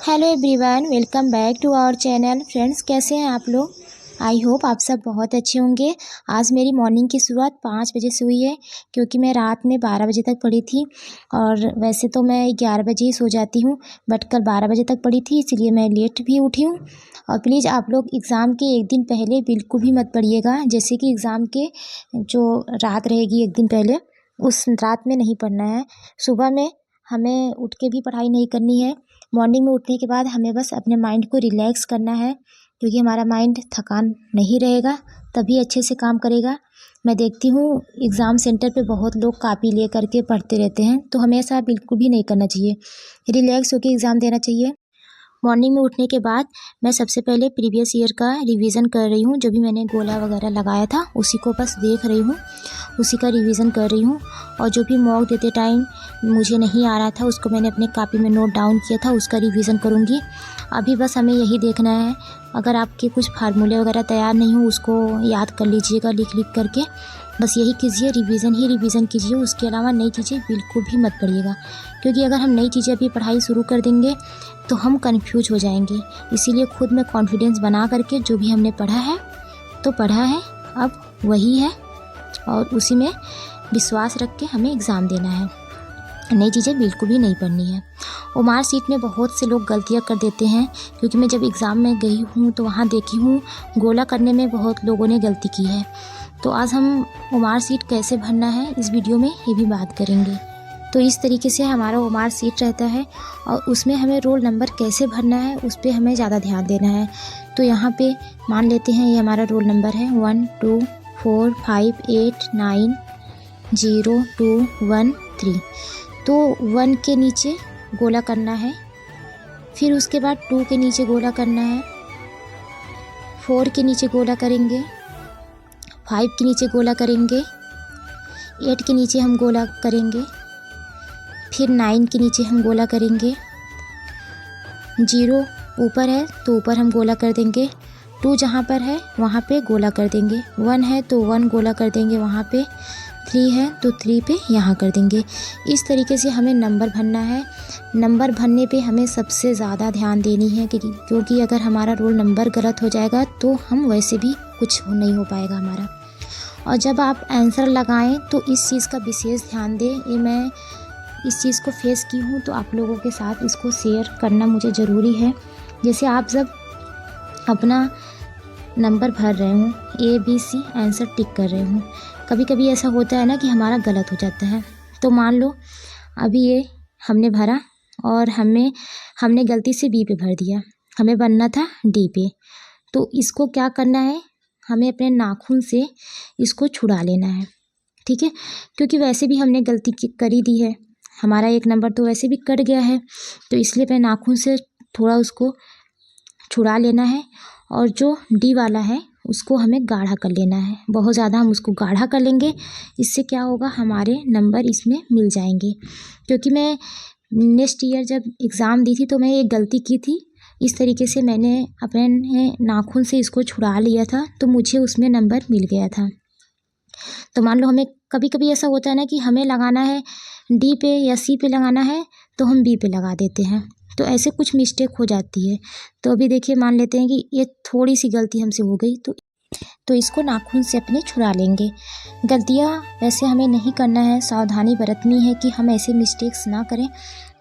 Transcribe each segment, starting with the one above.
Hello everyone, welcome back to our channel. Friends, कैसे हैं आप लोग? आई होप आप सब बहुत अच्छे होंगे। आज मेरी मॉर्निंग की शुरुआत 5 बजे से हुई है, क्योंकि मैं रात में 12 बजे तक पढ़ी थी। और वैसे तो मैं 11 बजे ही सो जाती हूँ, बट कल 12 बजे तक पढ़ी थी, इसलिए मैं लेट भी उठी हूँ। और प्लीज़ आप लोग एग्ज़ाम के एक दिन पहले बिल्कुल भी मत पढ़िएगा। जैसे कि एग्ज़ाम के जो रात रहेगी एक दिन पहले, उस रात में नहीं पढ़ना है। सुबह में हमें उठ के भी पढ़ाई नहीं करनी है। मॉर्निंग में उठने के बाद हमें बस अपने माइंड को रिलैक्स करना है, क्योंकि हमारा माइंड थकान नहीं रहेगा, तभी अच्छे से काम करेगा। मैं देखती हूँ एग्ज़ाम सेंटर पे बहुत लोग कॉपी ले करके पढ़ते रहते हैं, तो हमें ऐसा बिल्कुल भी नहीं करना चाहिए। रिलैक्स होकर एग्ज़ाम देना चाहिए। मॉर्निंग में उठने के बाद मैं सबसे पहले प्रीवियस ईयर का रिवीजन कर रही हूँ। जो भी मैंने गोला वगैरह लगाया था उसी को बस देख रही हूँ, उसी का रिवीजन कर रही हूँ। और जो भी मॉक देते टाइम मुझे नहीं आ रहा था, उसको मैंने अपने कॉपी में नोट डाउन किया था, उसका रिवीजन करूँगी। अभी बस हमें यही देखना है। अगर आपके कुछ फार्मूले वगैरह तैयार नहीं हो, उसको याद कर लीजिएगा लिख लिख करके। बस यही कीजिए, रिवीजन ही रिवीजन कीजिए। उसके अलावा नई चीज़ें बिल्कुल भी मत पढ़िएगा, क्योंकि अगर हम नई चीज़ें अभी पढ़ाई शुरू कर देंगे तो हम कंफ्यूज हो जाएंगे। इसीलिए खुद में कॉन्फिडेंस बना करके जो भी हमने पढ़ा है तो पढ़ा है, अब वही है, और उसी में विश्वास रख के हमें एग्ज़ाम देना है। नई चीज़ें बिल्कुल भी नहीं पढ़नी है। ओमार सीट में बहुत से लोग गलतियां कर देते हैं, क्योंकि मैं जब एग्ज़ाम में गई हूँ तो वहाँ देखी हूँ गोला करने में बहुत लोगों ने गलती की है। तो आज हम ओमार सीट कैसे भरना है इस वीडियो में ये भी बात करेंगे। तो इस तरीके से हमारा ओमार सीट रहता है, और उसमें हमें रोल नंबर कैसे भरना है उस पर हमें ज़्यादा ध्यान देना है। तो यहाँ पे मान लेते हैं ये हमारा रोल नंबर है 1 2 4 5 8 9 0 2 1 3। तो 1 के नीचे गोला करना है, फिर उसके बाद 2 के नीचे गोला करना है, 4 के नीचे गोला करेंगे, 5 के नीचे गोला करेंगे, 8 के नीचे हम गोला करेंगे, फिर 9 के नीचे हम गोला करेंगे। 0 ऊपर है तो ऊपर हम गोला कर देंगे, 2 जहाँ पर है वहाँ पे गोला कर देंगे, 1 है तो 1 गोला कर देंगे वहाँ पे, 3 है तो 3 पे यहाँ कर देंगे। इस तरीके से हमें नंबर भरना है। नंबर भरने पे हमें सबसे ज़्यादा ध्यान देनी है, क्योंकि अगर हमारा रोल नंबर गलत हो जाएगा तो हम वैसे भी कुछ नहीं हो पाएगा हमारा। और जब आप आंसर लगाएं तो इस चीज़ का विशेष ध्यान दें। ये मैं इस चीज़ को फेस की हूँ, तो आप लोगों के साथ इसको शेयर करना मुझे ज़रूरी है। जैसे आप जब अपना नंबर भर रहे हूँ, ABC आंसर टिक कर रहे हूँ, कभी कभी ऐसा होता है ना कि हमारा गलत हो जाता है। तो मान लो अभी ये हमने भरा और हमने गलती से B पे भर दिया, हमें बनना था D पे। तो इसको क्या करना है, हमें अपने नाखून से इसको छुड़ा लेना है, ठीक है। क्योंकि वैसे भी हमने गलती करी दी है, हमारा एक नंबर तो वैसे भी कट गया है, तो इसलिए अपने नाखून से थोड़ा उसको छुड़ा लेना है। और जो D वाला है उसको हमें गाढ़ा कर लेना है, बहुत ज़्यादा हम उसको गाढ़ा कर लेंगे। इससे क्या होगा, हमारे नंबर इसमें मिल जाएंगे। क्योंकि मैं नेक्स्ट ईयर जब एग्ज़ाम दी थी तो मैं एक गलती की थी, इस तरीके से मैंने अपने नाखून से इसको छुड़ा लिया था, तो मुझे उसमें नंबर मिल गया था। तो मान लो हमें कभी कभी ऐसा होता है ना कि हमें लगाना है D पे या C पे लगाना है, तो हम B पे लगा देते हैं, तो ऐसे कुछ मिस्टेक हो जाती है। तो अभी देखिए, मान लेते हैं कि ये थोड़ी सी गलती हमसे हो गई, तो इसको नाखून से अपने छुड़ा लेंगे। गलतियाँ वैसे हमें नहीं करना है, सावधानी बरतनी है कि हम ऐसे मिस्टेक्स ना करें।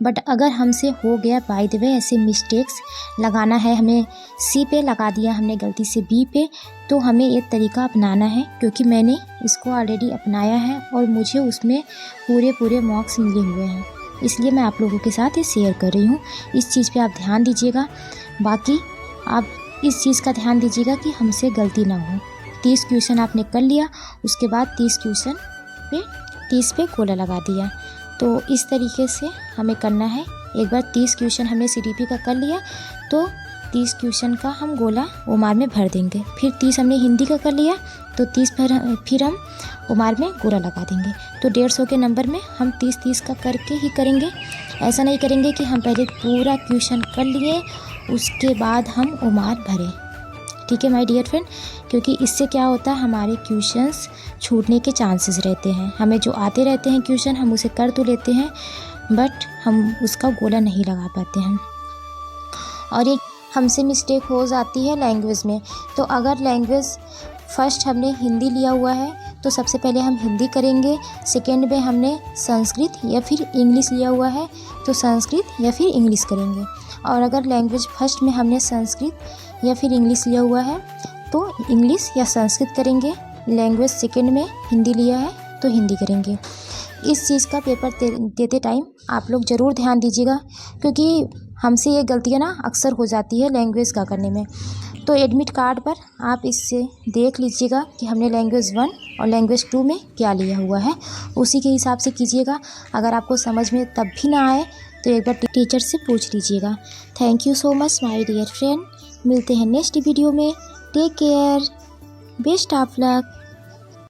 बट अगर हमसे हो गया बाय द वे ऐसे मिस्टेक्स, लगाना है हमें C पे, लगा दिया हमने गलती से B पे, तो हमें ये तरीका अपनाना है। क्योंकि मैंने इसको ऑलरेडी अपनाया है और मुझे उसमें पूरे मार्क्स मिले हुए हैं, इसलिए मैं आप लोगों के साथ ये शेयर कर रही हूँ। इस चीज़ पे आप ध्यान दीजिएगा। बाकी आप इस चीज़ का ध्यान दीजिएगा कि हमसे गलती ना हो। 30 क्वेश्चन आपने कर लिया, उसके बाद 30 क्वेश्चन पे 30 पे गोला लगा दिया। तो इस तरीके से हमें करना है। एक बार 30 क्वेश्चन हमने CDP का कर लिया, तो 30 क्वेश्चन का हम गोला ओमार में भर देंगे। फिर 30 हमने हिंदी का कर लिया, तो 30 फिर हम ओमार में गोला लगा देंगे। तो 150 के नंबर में हम 30 का करके ही करेंगे। ऐसा नहीं करेंगे कि हम पहले पूरा क्वेश्चन कर लिए उसके बाद हम ओमार भरें, ठीक है माय डियर फ्रेंड। क्योंकि इससे क्या होता है, हमारे क्वेश्चंस छूटने के चांसेस रहते हैं। हमें जो आते रहते हैं क्वेश्चन, हम उसे कर तो लेते हैं, बट हम उसका गोला नहीं लगा पाते हैं। और एक हमसे मिस्टेक हो जाती है लैंग्वेज में। तो अगर लैंग्वेज फर्स्ट हमने हिंदी लिया हुआ है तो सबसे पहले हम हिंदी करेंगे। सेकेंड में हमने संस्कृत या फिर इंग्लिश लिया हुआ है तो संस्कृत या फिर इंग्लिश करेंगे। और अगर लैंग्वेज फर्स्ट में हमने संस्कृत या फिर इंग्लिश लिया हुआ है तो इंग्लिश या संस्कृत करेंगे। लैंग्वेज सेकेंड में हिंदी लिया है तो हिंदी करेंगे। इस चीज़ का पेपर देते टाइम आप लोग ज़रूर ध्यान दीजिएगा, क्योंकि हमसे ये गलतियाँ ना अक्सर हो जाती है लैंग्वेज का करने में। तो एडमिट कार्ड पर आप इससे देख लीजिएगा कि हमने लैंग्वेज 1 और लैंग्वेज 2 में क्या लिया हुआ है, उसी के हिसाब से कीजिएगा। अगर आपको समझ में तब भी ना आए तो एक बार टीचर से पूछ लीजिएगा। Thank you so much my dear friend. मिलते हैं नेक्स्ट वीडियो में। Take care, best of luck.